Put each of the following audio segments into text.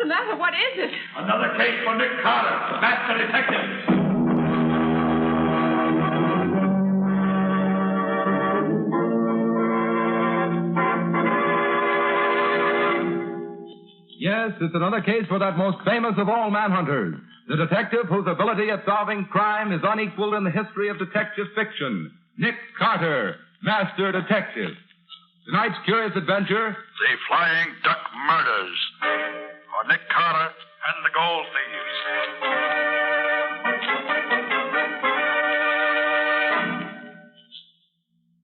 matter? What is it? Another case for Nick Carter, the master detective. Yes, it's another case for that most famous of all manhunters, the detective whose ability at solving crime is unequaled in the history of detective fiction, Nick Carter, master detective. Tonight's curious adventure, The Flying Duck Murders, for Nick Carter and the Gold Thieves.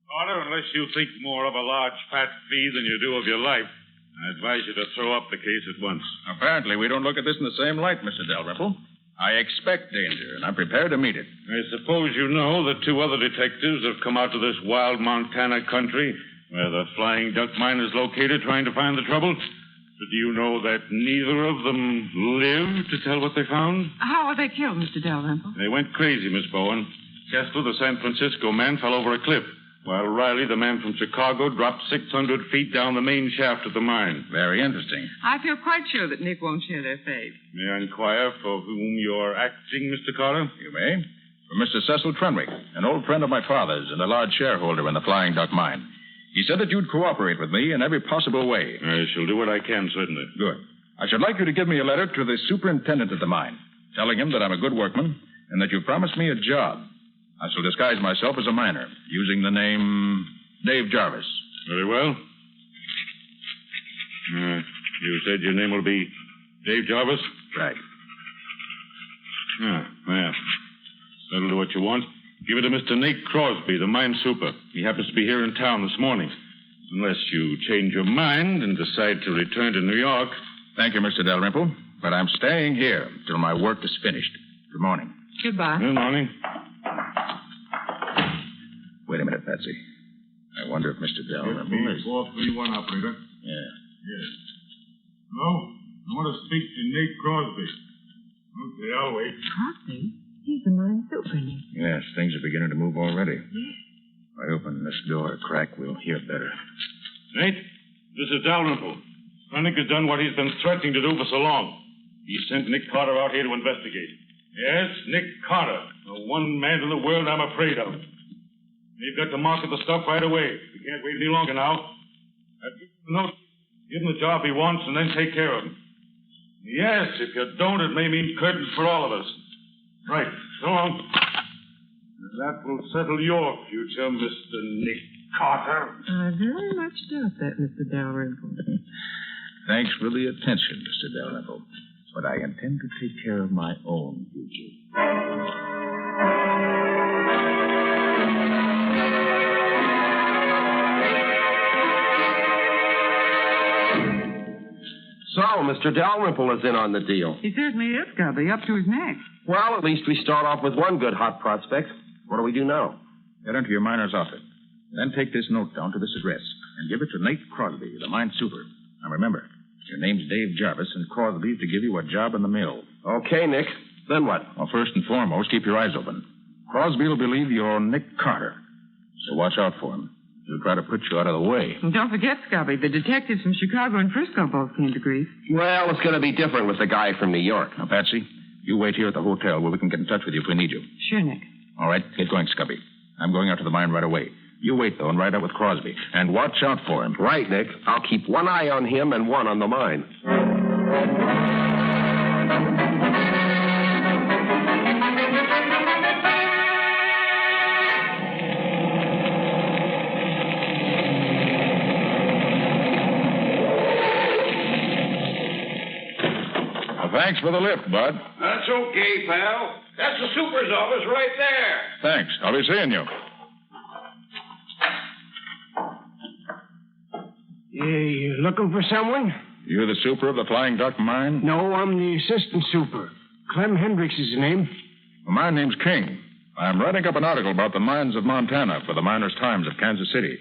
Carter, unless you think more of a large fat fee than you do of your life, I advise you to throw up the case at once. Apparently, we don't look at this in the same light, Mr. Dalrymple. I expect danger, and I'm prepared to meet it. I suppose you know that 2 other detectives have come out to this wild Montana country where the Flying Duck Mine is located trying to find the trouble. But do you know that neither of them lived to tell what they found? How were they killed, Mr. Dalrymple? They went crazy, Miss Bowen. Kessler, the San Francisco man, fell over a cliff, while Riley, the man from Chicago, dropped 600 feet down the main shaft of the mine. Very interesting. I feel quite sure that Nick won't share their fate. May I inquire for whom you're acting, Mr. Carter? You may. For Mr. Cecil Trenwick, an old friend of my father's and a large shareholder in the Flying Duck Mine. He said that you'd cooperate with me in every possible way. I shall do what I can, certainly. Good. I should like you to give me a letter to the superintendent of the mine, telling him that I'm a good workman and that you promised me a job. I shall disguise myself as a miner, using the name Dave Jarvis. Very well. You said your name will be Dave Jarvis? Right. Well, that'll do what you want. Give it to Mr. Nate Crosby, the mine super. He happens to be here in town this morning. Unless you change your mind and decide to return to New York. Thank you, Mr. Dalrymple, but I'm staying here till my work is finished. Good morning. Goodbye. Good morning. Wait a minute, Patsy. I wonder if Mr. Dalrymple is... 431, operator. Yeah. Yes. Hello? I want to speak to Nate Crosby. Okay, I'll wait. Crosby? He's the mine super, Nick. Yes, things are beginning to move already. Yes. If I open this door a crack, we'll hear better. Nate, this is Dalrymple. Nick has done what he's been threatening to do for so long. He sent Nick Carter out here to investigate. Yes, Nick Carter, the one man in the world I'm afraid of. You've got to market the stuff right away. We can't wait any longer now. Give him the job he wants and then take care of him. Yes, if you don't, it may mean curtains for all of us. Right. So long. That will settle your future, Mr. Nick Carter. I very much doubt that, Mr. Dalrymple. Thanks for the attention, Mr. Dalrymple. But I intend to take care of my own future. So, Mr. Dalrymple is in on the deal. He certainly is, Gubby, up to his neck. Well, at least we start off with one good hot prospect. What do we do now? Get into your miner's outfit. Then take this note down to this address and give it to Nate Crosby, the mine super. Now remember, your name's Dave Jarvis, and Crosby's to give you a job in the mill. Okay, Nick. Then what? Well, first and foremost, keep your eyes open. Crosby will believe you're Nick Carter. So watch out for him. He'll try to put you out of the way. And don't forget, Scubby, the detectives from Chicago and Frisco both came to grief. Well, it's going to be different with the guy from New York. Now, Patsy, you wait here at the hotel where we can get in touch with you if we need you. Sure, Nick. All right, get going, Scubby. I'm going out to the mine right away. You wait, though, and ride out with Crosby. And watch out for him. Right, Nick. I'll keep one eye on him and one on the mine. Thanks for the lift, Bud. That's okay, pal. That's the super's office right there. Thanks. I'll be seeing you. You looking for someone? You the super of the Flying Duck Mine? No, I'm the assistant super. Clem Hendricks is the name. Well, my name's King. I'm writing up an article about the mines of Montana for the Miners' Times of Kansas City.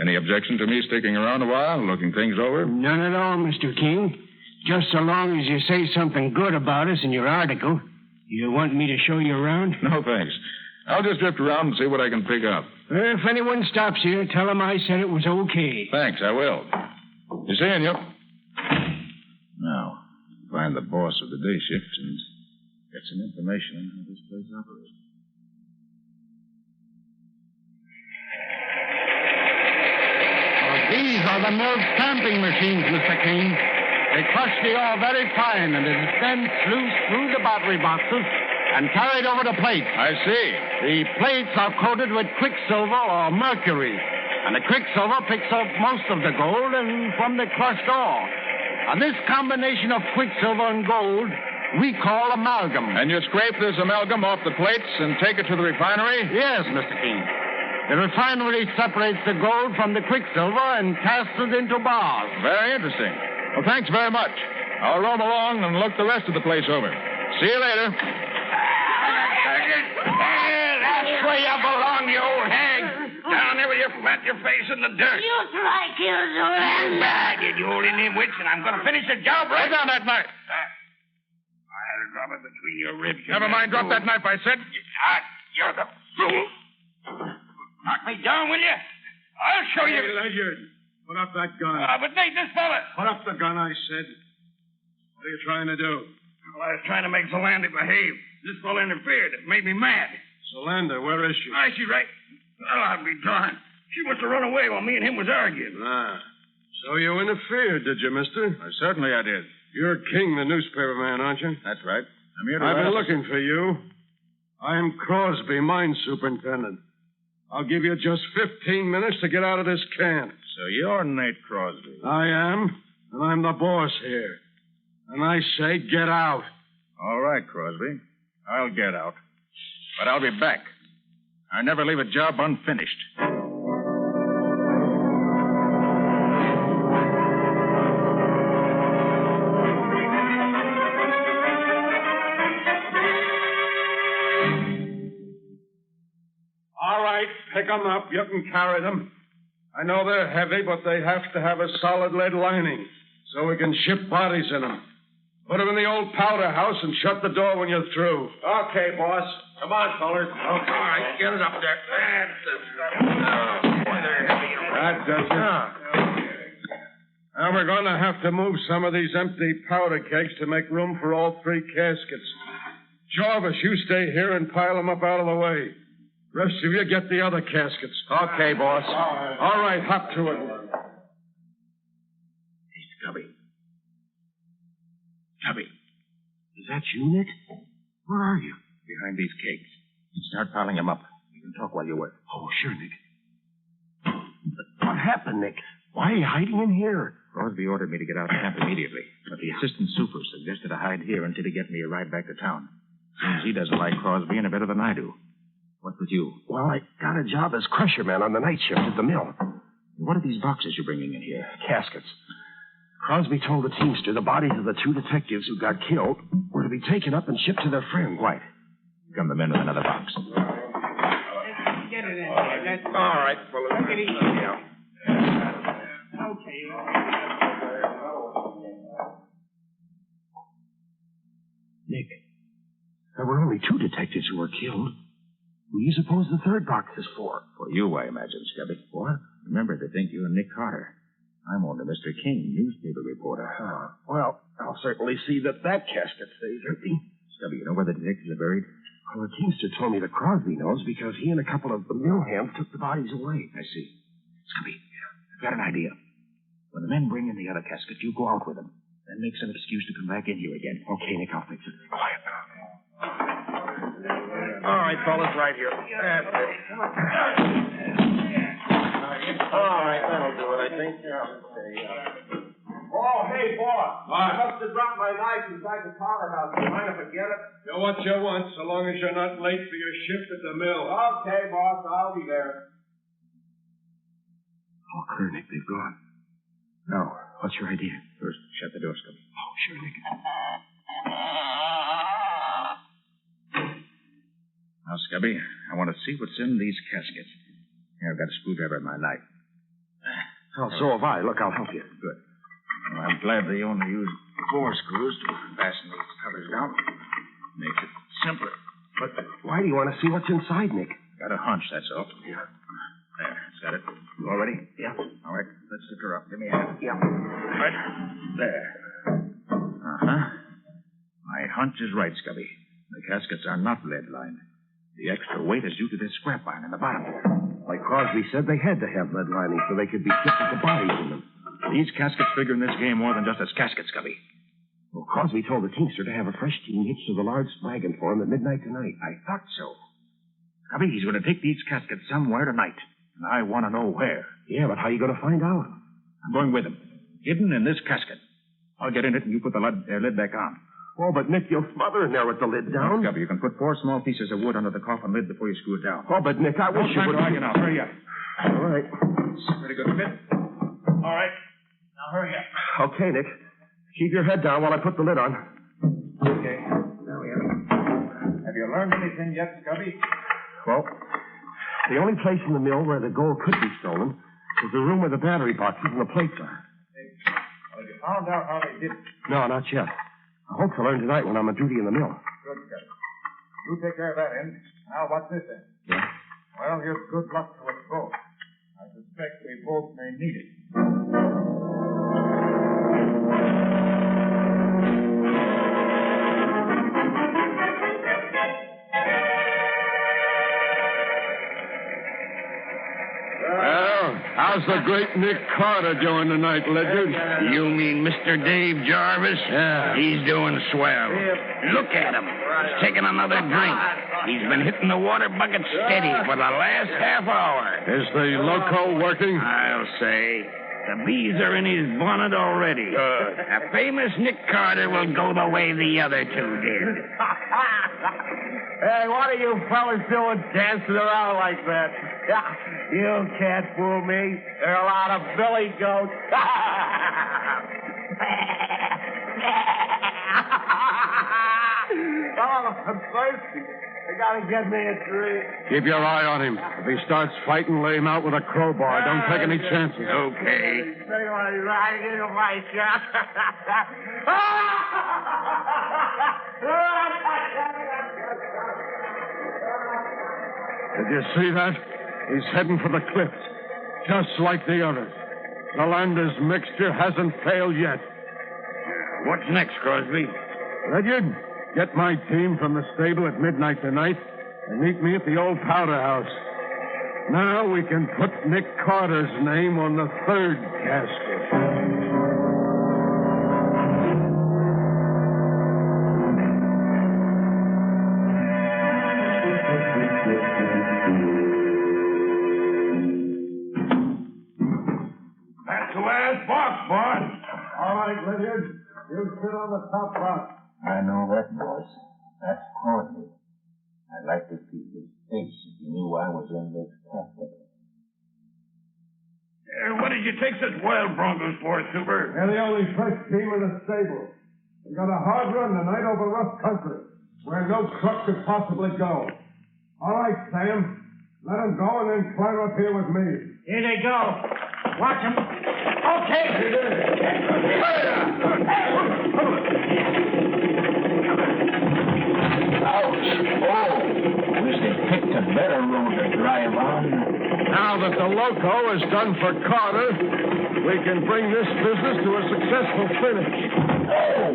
Any objection to me sticking around a while, looking things over? None at all, Mr. King. Just so long as you say something good about us in your article. You want me to show you around? No, thanks. I'll just drift around and see what I can pick up. If anyone stops here, tell them I said it was okay. Thanks, I will. Be seeing you. Now, if find the boss of the day shift and get some information on how this place operates. These are the mill stamping machines, Mr. Kane. They crush the ore very fine, and it is then sluiced through the battery boxes and carried over to plates. I see. The plates are coated with quicksilver or mercury, and the quicksilver picks up most of the gold and from the crushed ore. And this combination of quicksilver and gold we call amalgam. And you scrape this amalgam off the plates and take it to the refinery? Yes, Mr. Kane. The refinery separates the gold from the quicksilver and casts it into bars. Very interesting. Well, thanks very much. I'll roam along and look the rest of the place over. See you later. That's where you belong, you old hag. Down there with your face in the dirt. You strike, you do. Bad, you old Indian witch, and I'm going to finish the job right. Put down that knife. I had to drop it between your ribs. Never mind. Drop that knife, I said. You're the fool. Knock me down, will you? I'll show you. Hey, Ledyard, put up that gun. But Nate, this fella. Put up the gun, I said. What are you trying to do? Well, I was trying to make Zolander behave. This fella interfered. It made me mad. Solander, where is she? She's right. Well, I'll be darned. She must have run away while me and him was arguing. So you interfered, did you, mister? Certainly I did. You're King, the newspaper man, aren't you? That's right. I'm here to... I've been looking for you. I'm Crosby, mine superintendent. I'll give you just 15 minutes to get out of this camp. So you're Nate Crosby. I am, and I'm the boss here. And I say get out. All right, Crosby. I'll get out. But I'll be back. I never leave a job unfinished. All right, pick 'em up. You can carry them. I know they're heavy, but they have to have a solid lead lining so we can ship bodies in them. Put them in the old powder house and shut the door when you're through. Okay, boss. Come on, fellas. Okay. All right, get it up there. That does it. Now we're going to have to move some of these empty powder kegs to make room for all 3 caskets. Jarvis, you stay here and pile them up out of the way. Rest of you get the other caskets. Okay, boss. All right, hop to it. Hey, Scubby, is that you, Nick? Where are you? Behind these cakes. Start piling them up. You can talk while you work. Oh, sure, Nick. What happened, Nick? Why are you hiding in here? Crosby ordered me to get out of camp immediately, but the assistant super suggested I hide here until he gets me a ride back to town. Seems he doesn't like Crosby any better than I do. What with you? Well, I got a job as crusher man on the night shift at the mill. What are these boxes you're bringing in here? Caskets. Crosby told the teamster the bodies of the 2 detectives who got killed were to be taken up and shipped to their friends. White, come them in with another box. Get it in there. All right, fellas. Take it easy. Okay. Nick, there were only 2 detectives who were killed. Who do you suppose the 3rd box is for? For you, I imagine, Scubby. What? Remember, they think you're Nick Carter. I'm only Mr. King, newspaper reporter. Well, I'll certainly see that casket stays empty. Scubby, you know where the detectives are buried? Well, the teamster told me that Crosby knows because he and a couple of the mill hands took the bodies away. I see. Scubby, I've got an idea. When the men bring in the other casket, you go out with them. Then make some excuse to come back in here again. Okay, Nick, I'll fix it. Quiet now. All right, fellas, right here. That's it. All right, that'll do it, I think. Oh, hey, boss. I must have dropped my knife inside the powder house. Do you mind if I get it? Do what you want, so long as you're not late for your shift at the mill. Okay, boss, I'll be there. Oh, clear, Nick, they've gone. Now, what's your idea? First, shut the door, Scubby. Oh, sure, Nick. Now, Scubby, I want to see what's in these caskets. Here, I've got a screwdriver and my knife. Oh, so have I. Look, I'll help you. Good. Well, I'm glad they only use 4 screws to fasten these covers down. Makes it simpler. But why do you want to see what's inside, Nick? Got a hunch, that's all. Yeah. There, it's got it. You all ready? Yeah. All right, let's lift her up. Give me a hand. Yeah. Right there. Uh-huh. hunch is right, Scubby. The caskets are not lead-lined. The extra weight is due to this scrap iron in the bottom there. Like Crosby said, they had to have lead lining so they could be shipped with the bodies in them. These caskets figure in this game more than just as caskets, Scubby. Well, Crosby told the teamster to have a fresh team hitched to the large wagon for him at midnight tonight. I thought so. Scubby, he's going to take these caskets somewhere tonight. And I want to know where. Yeah, but how are you going to find out? I'm going with him. Hidden in this casket. I'll get in it and you put the lid back on. Oh, but Nick, you'll smother in there with the lid down. Scubby, you can put 4 small pieces of wood under the coffin lid before you screw it down. Oh, but Nick, I wish you would... Dragging out. Hurry up. All right. Pretty good fit. All right. Now hurry up. Okay, Nick. Keep your head down while I put the lid on. Okay. Now we have it. Have you learned anything yet, Scubby? Well, the only place in the mill where the gold could be stolen is the room where the battery boxes and the plates are. Well, have you found out how they did it? No, not yet. I hope to learn tonight when I'm on duty in the mill. Good, Scubby. You take care of that end. Now, what's this end? Yeah. Well, here's good luck to us both. I suspect we both may need it. Well, how's the great Nick Carter doing tonight, Ledyard? You mean Mr. Dave Jarvis? Yeah. He's doing swell. Look at him. He's taking another drink. He's been hitting the water bucket steady for the last half hour. Is the loco working? I'll say. The bees are in his bonnet already. A famous Nick Carter will go the way the other two did. Hey, what are you fellas doing dancing around like that? You can't fool me. They're a lot of billy goats. Oh, I'm thirsty. I gotta get me a drink. Keep your eye on him. If he starts fighting, lay him out with a crowbar. Don't take any chances. Okay. Say what he's riding into my shop. Did you see that? He's heading for the cliffs, just like the others. The Landers mixture hasn't failed yet. What's next, Crosby? Ledyard, get my team from the stable at midnight tonight and meet me at the old powder house. Now we can put Nick Carter's name on the third casket. All right, Ledyard. You sit on the top box. I know that, boss. That's Courtney. I'd like to see his face if he knew I was in this casket. What did you take such wild broncos for, Super? They're the only fresh team in the stable. We got a hard run tonight over rough country, where no truck could possibly go. All right, Sam. Let them go and then climb up here with me. Here they go. Watch them. Okay. Ouch! Oh! Wish they picked a better road to drive on. Now that the loco is done for Carter, we can bring this business to a successful finish. Oh!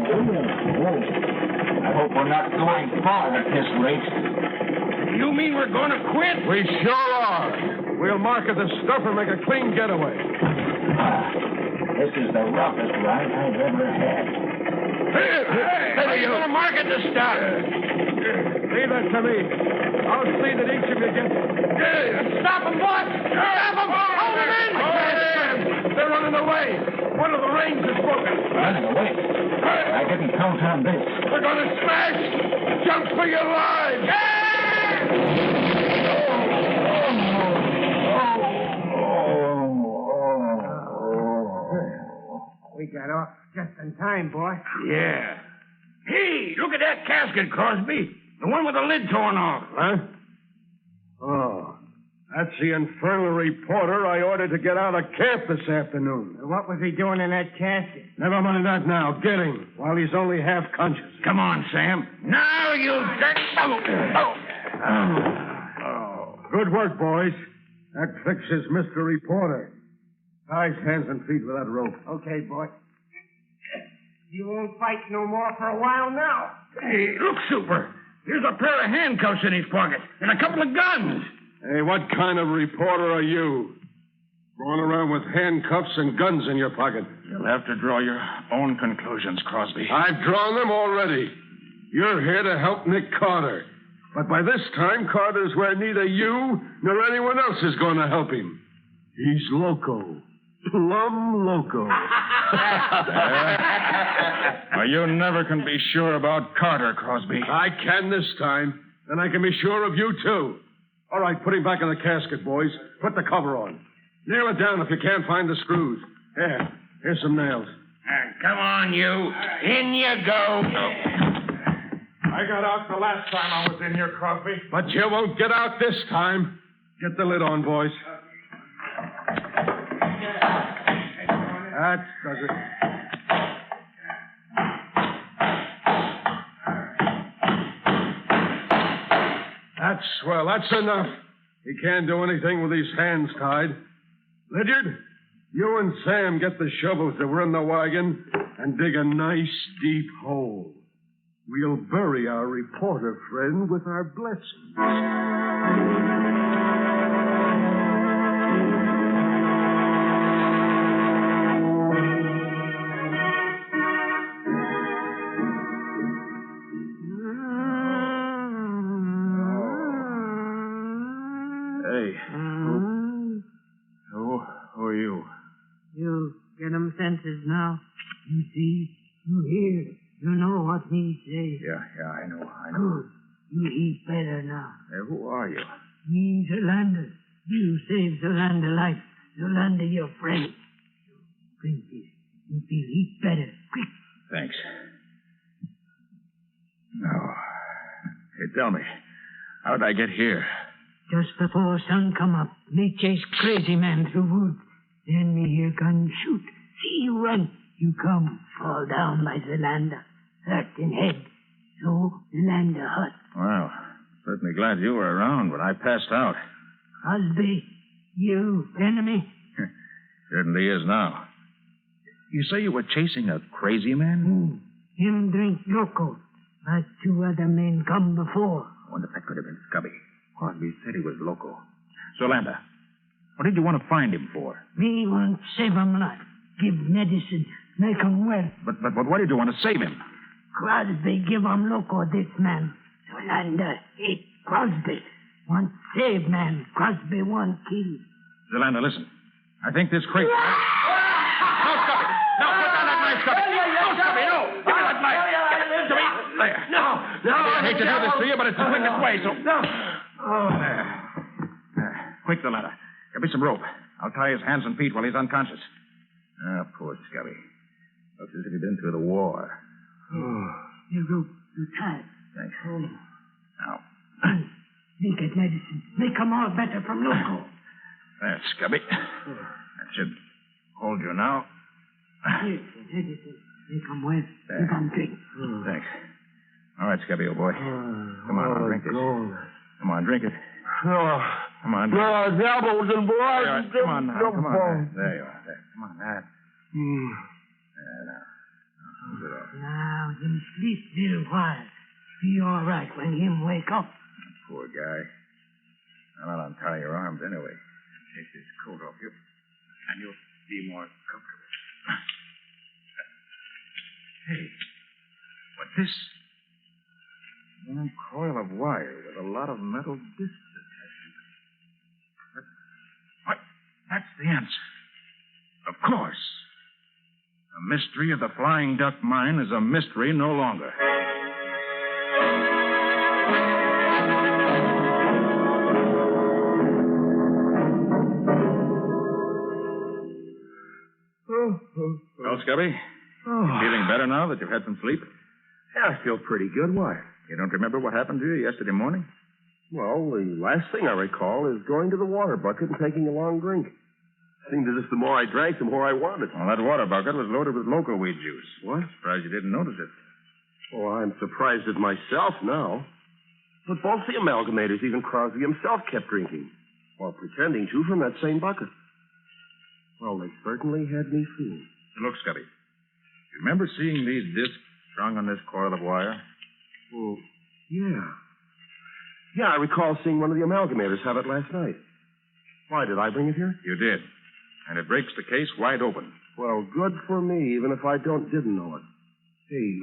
I hope we're not going far at this rate. You mean we're going to quit? We sure are. We'll market the stuff and make a clean getaway. This is the roughest ride I've ever had. Hey, you're going to market the stuff. Leave that to me. I'll see that each of you gets... Stop them, boss! Stop them! Hold them in! They're running away. One of the reins is broken. Running away? I didn't count on this. We're going to smash! Jump for your lives! We got off just in time, boy. Yeah. Hey, look at that casket, Crosby. The one with the lid torn off. Huh? Oh, that's the infernal reporter I ordered to get out of camp this afternoon. What was he doing in that casket? Never mind that now. Get him while he's only half conscious. Come on, Sam. Now you... Good work, boys. That fixes Mr. Reporter. Tie his hands and feet with that rope. Okay, boy. You won't fight no more for a while now. Hey, look, Super. Here's a pair of handcuffs in his pocket and a couple of guns. Hey, what kind of reporter are you? Going around with handcuffs and guns in your pocket. You'll have to draw your own conclusions, Crosby. I've drawn them already. You're here to help Nick Carter. But by this time, Carter's where neither you nor anyone else is going to help him. He's loco. Plum loco. Well, you never can be sure about Carter, Crosby. I can this time, and I can be sure of you, too. All right, put him back in the casket, boys. Put the cover on. Nail it down if you can't find the screws. Here's some nails. Come on, you. In you go. I got out the last time I was in here, Crosby. But you won't get out this time. Get the lid on, boys. That does it. That's swell. That's enough. He can't do anything with his hands tied. Lydiard, you and Sam get the shovels that were in the wagon and dig a nice, deep hole. We'll bury our reporter friend with our blessings. Hey. Who are you? You get 'em senses now. You see, you hear, you know what me say. Yeah, I know. Good. You eat better now. Hey, who are you? Me, Zolander. You save Zolander life. Zolander, your friend. Drink this. You feel eat better. Quick. Thanks. No. Hey, tell me, how'd I get here? Just before sun come up, me chase crazy man through woods. Then me hear gun shoot. See you run. You come, fall down by Zolander. Hurt in head. So Zolander hurt. Well, certainly glad you were around when I passed out. Crosby, you enemy? Certainly is now. You say you were chasing a crazy man? Him drink loco. Like 2 other men come before. I wonder if that could have been Scubby. Crosby said he was loco. Zolander, what did you want to find him for? Me want save him life. Give medicine. Make him well. But why did you want to save him? Crosby give him loco this man. Zolander hate Crosby. Want save man. Crosby want kill. Zolander, listen. I think this crazy... No, Scubby! No, put down that knife, Scubby! No, Scubby, no! Give me that knife! Give it to me! There. No. I hate to do this to you, but it's the quickest way, so... No. There. Quick, Zolander. Get me some rope. I'll tie his hands and feet while he's unconscious. Poor Scubby. Looks as if he'd been through the war. You rope. You tie. Thanks. Now. Me get medicine. Make him all better from loco. There, Scubby. That should hold you now. Here, medicine. Make him well. Give him drink. Thanks. All right, Scubby, old boy. Come on, now, drink this. Come on, drink it. Come on. No, devils and blood. Come on now. Come on. There you are. There. Come on, that. There, now. Hold it off. Now, him sleep little while. Be all right when him wake up. Poor guy. I'll untie your arms anyway. Take this coat off you, and you'll be more comfortable. Hey, what's this? One coil of wire with a lot of metal discs attached to it. What? That's the answer. Of course. The mystery of the Flying Duck Mine is a mystery no longer. Well, Scubby, you feeling better now that you've had some sleep? Yeah, I feel pretty good. Why? You don't remember what happened to you yesterday morning? Well, the last thing I recall is going to the water bucket and taking a long drink. Seemed as if the more I drank, the more I wanted. Well, that water bucket was loaded with loco weed juice. What? Surprised you didn't notice it. Well, I'm surprised at myself now. But both the amalgamators, even Crosby himself, kept drinking. Or pretending to from that same bucket. Well, they certainly had me fooled. Look, Scubby, you Remember seeing these discs strung on this coil of wire? Well, yeah. Yeah, I recall seeing one of the amalgamators have it last night. Why, did I bring it here? You did. And it breaks the case wide open. Well, good for me, even if I didn't know it. Hey,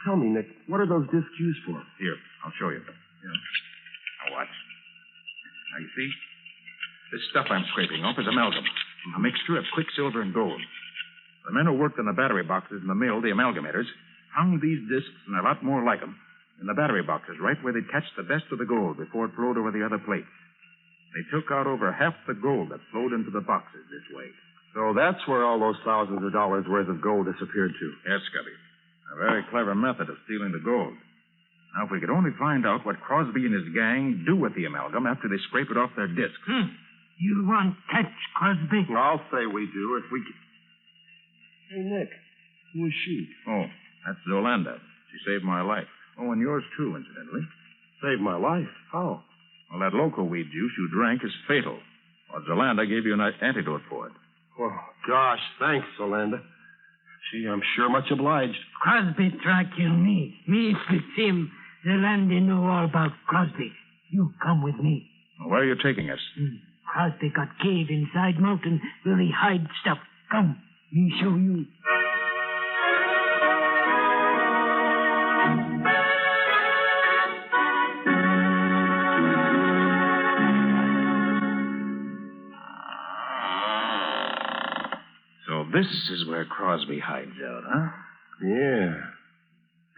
tell me, Nick, what are those discs used for? Here, I'll show you. Yeah. Now watch. Now you see? This stuff I'm scraping off is amalgam, a mixture of quicksilver and gold. The men who worked in the battery boxes in the mill, the amalgamators, hung these discs and a lot more like them in the battery boxes, right where they'd catch the best of the gold before it flowed over the other plates. They took out over half the gold that flowed into the boxes this way. So that's where all those thousands of dollars worth of gold disappeared to. Yes, Scubby. A very clever method of stealing the gold. Now, if we could only find out what Crosby and his gang do with the amalgam after they scrape it off their discs. You want catch Crosby? I'll say we do if we can. Hey, Nick, who is she? Oh, that's Zolanda. She saved my life. Oh, and yours too, incidentally. Saved my life? How? Well, that local weed juice you drank is fatal. Well, Zolanda gave you an antidote for it. Oh, gosh, thanks, Zolanda. Gee, I'm sure much obliged. Crosby try kill me. Me fix him. The land they know all about Crosby. You come with me. Well, where are you taking us? Crosby got cave inside mountain where he hide stuff. Come, me show you. So this is where Crosby hides out, huh? Yeah.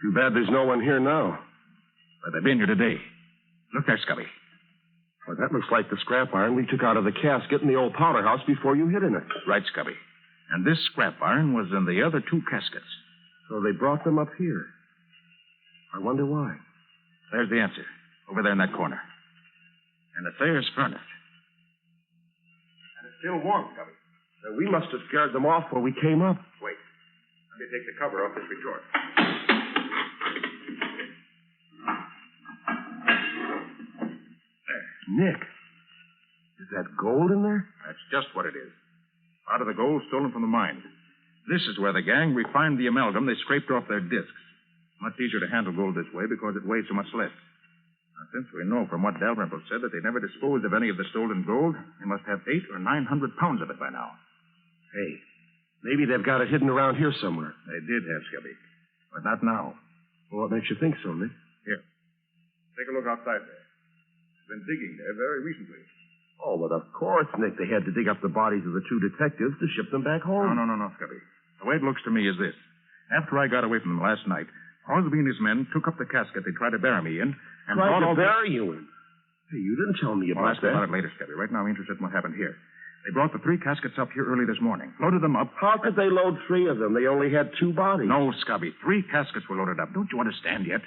Too bad there's no one here now. But they've been here today. Look there, Scubby. Well, that looks like the scrap iron we took out of the casket in the old powder house before you hid in it. Right, Scubby. And this scrap iron was in the other two caskets. So they brought them up here. I wonder why. There's the answer. Over there in that corner. And the Thayer's furnace. And it's still warm, Scubby. Then we must have scared them off when we came up. Wait. Let me take the cover off this retort. Nick, is that gold in there? That's just what it is. Part of the gold stolen from the mine. This is where the gang refined the amalgam they scraped off their discs. Much easier to handle gold this way because it weighs so much less. Now, since we know from what Dalrymple said that they never disposed of any of the stolen gold, they must have 800 or 900 pounds of it by now. Hey, maybe they've got it hidden around here somewhere. They did have, Scubby. But not now. Well, what makes you think so, Nick? Here. Take a look outside there. Been digging there very recently. Oh, but of course, Nick, they had to dig up the bodies of the two detectives to ship them back home. No, Scubby. The way it looks to me is this. After I got away from them last night, Crosby and his men took up the casket they tried to bury me in and tried to bury you in? Hey, you didn't tell me about that. About it later, Scubby. Right now I'm interested in what happened here. They brought the 3 caskets up here early this morning, loaded them up. How could they load 3 of them? They only had 2 bodies. No, Scubby. 3 caskets were loaded up. Don't you understand yet?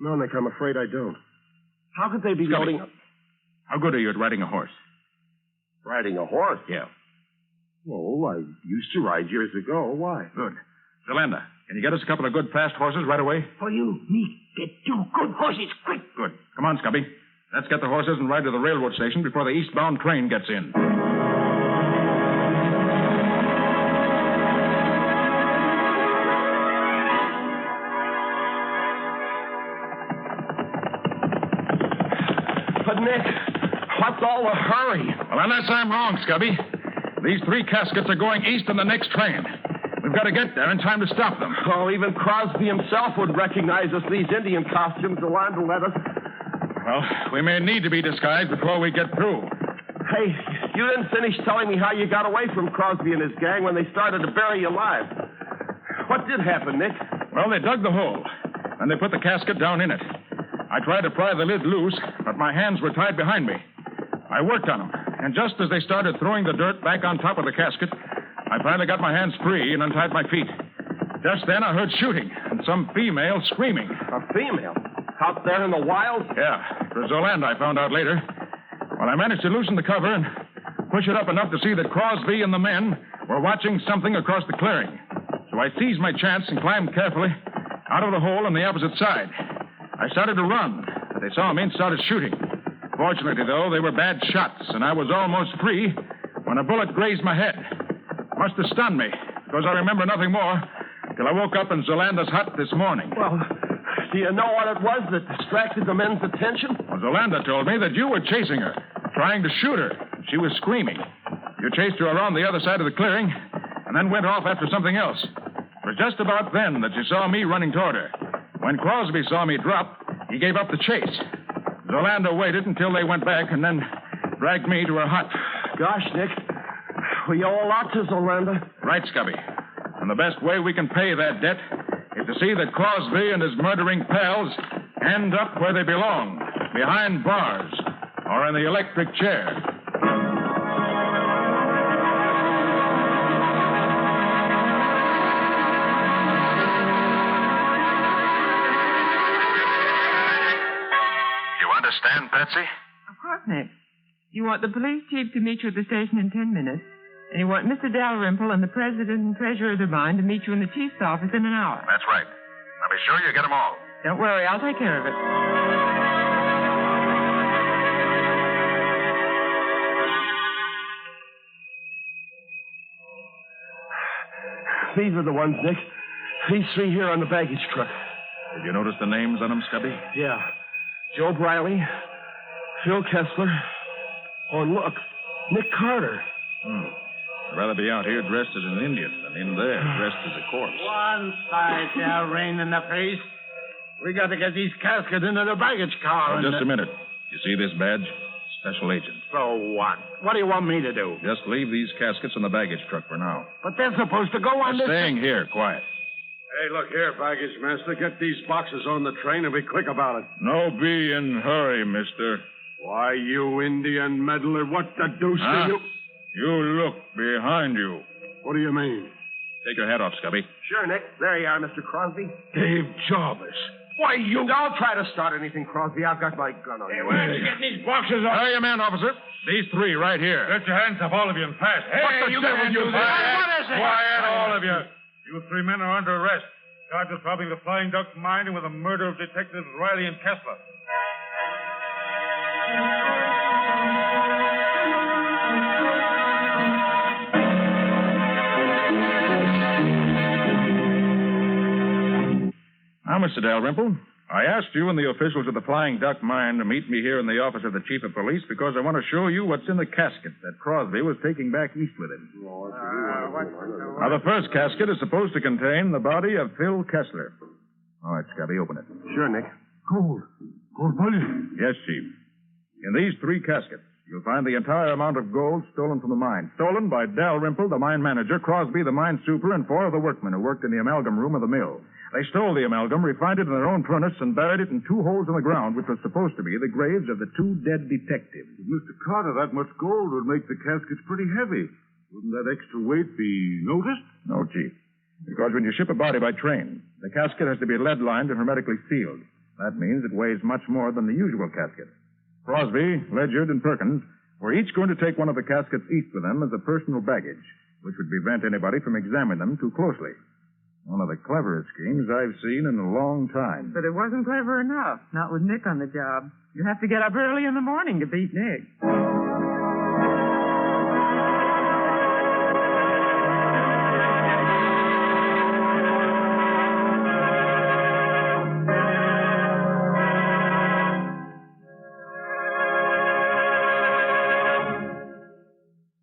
No, Nick, I'm afraid I don't. How could they be Scubby, loading up? How good are you at riding a horse? Riding a horse? Yeah. Oh, I used to ride years ago. Why? Good. Zolanda, can you get us a couple of good fast horses right away? For you, me, get 2 good horses quick. Good. Come on, Scubby. Let's get the horses and ride to the railroad station before the eastbound train gets in. But, Nick, what's all the hurry? Well, unless I'm wrong, Scubby. These 3 caskets are going east on the next train. We've got to get there in time to stop them. Oh, even Crosby himself would recognize us, these Indian costumes. Zolanda let us. Well, we may need to be disguised before we get through. Hey, you didn't finish telling me how you got away from Crosby and his gang when they started to bury you alive. What did happen, Nick? Well, they dug the hole, and they put the casket down in it. I tried to pry the lid loose, but my hands were tied behind me. I worked on them, and just as they started throwing the dirt back on top of the casket, I finally got my hands free and untied my feet. Just then, I heard shooting and some female screaming. A female? Out there in the wild? Yeah. It was Zolanda, I found out later. Well, I managed to loosen the cover and push it up enough to see that Crosby and the men were watching something across the clearing. So I seized my chance and climbed carefully out of the hole on the opposite side. I started to run, but they saw me and started shooting. Fortunately, though, they were bad shots, and I was almost free when a bullet grazed my head. Must have stunned me, because I remember nothing more until I woke up in Zolanda's hut this morning. Well, do you know what it was that distracted the men's attention? Well, Zolanda told me that you were chasing her, trying to shoot her. She was screaming. You chased her around the other side of the clearing and then went off after something else. It was just about then that you saw me running toward her. When Crosby saw me drop, he gave up the chase. Zolanda waited until they went back and then dragged me to her hut. Gosh, Nick, we owe a lot to Zolanda. Right, Scubby. And the best way we can pay that debt is to see that Crosby and his murdering pals end up where they belong, behind bars or in the electric chair. You understand, Patsy? Of course, Nick. You want the police chief to meet you at the station in 10 minutes, and you want Mr. Dalrymple and the president and treasurer of the mine to meet you in the chief's office in an hour. That's right. Now be sure you get them all. Don't worry, I'll take care of it. These are the ones, Nick. These three here on the baggage truck. Did you notice the names on them, Scubby? Yeah. Joe Briley, Phil Kessler. Oh, and look, Nick Carter. I'd rather be out here dressed as an Indian than in there dressed as a corpse. One side there, rain in the face. We got to get these caskets into the baggage car. Just a minute. You see this badge? Special agent. So what? What do you want me to do? Just leave these caskets in the baggage truck for now. But they're supposed to go on They're this... staying here, quiet. Hey, look here, baggage master. Get these boxes on the train and be quick about it. No be in hurry, mister. Why, you Indian meddler, what the deuce do you... You look behind you. What do you mean? Take your hat off, Scubby. Sure, Nick. There you are, Mr. Crosby. Dave Jarvis. Why, you... Don't try to start anything, Crosby. I've got my gun on you. Where's getting these boxes off? Hurry, man, officer. These three right here. Get your hands up, all of you, and pass. Hey, What the you devil can't you do think? that. What is it? Quiet, all of you. You three men are under arrest. Charged with robbing the Flying Duck mine and with the murder of Detectives Riley and Kessler. Now, Mr. Dalrymple, I asked you and the officials of the Flying Duck mine to meet me here in the office of the chief of police because I want to show you what's in the casket that Crosby was taking back east with him. Now, the first casket is supposed to contain the body of Phil Kessler. All right, Scubby, open it. Sure, Nick. Gold. Gold bullion. Yes, Chief. In these three caskets, you'll find the entire amount of gold stolen from the mine. Stolen by Dalrymple, the mine manager, Crosby, the mine super, and four of the workmen who worked in the amalgam room of the mill. They stole the amalgam, refined it in their own furnace, and buried it in two holes in the ground, which was supposed to be the graves of the two dead detectives. Mr. Carter, that much gold would make the caskets pretty heavy. Wouldn't that extra weight be noticed? No, Chief. Because when you ship a body by train, the casket has to be lead-lined and hermetically sealed. That means it weighs much more than the usual casket. Crosby, Ledyard, and Perkins were each going to take one of the caskets east with them as a personal baggage, which would prevent anybody from examining them too closely. One of the cleverest schemes I've seen in a long time. But it wasn't clever enough, not with Nick on the job. You have to get up early in the morning to beat Nick.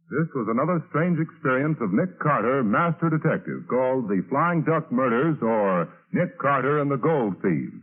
This was another strange experience of Nick Carter, master detective, called The Flying Duck Murders or Nick Carter and the Gold Thieves.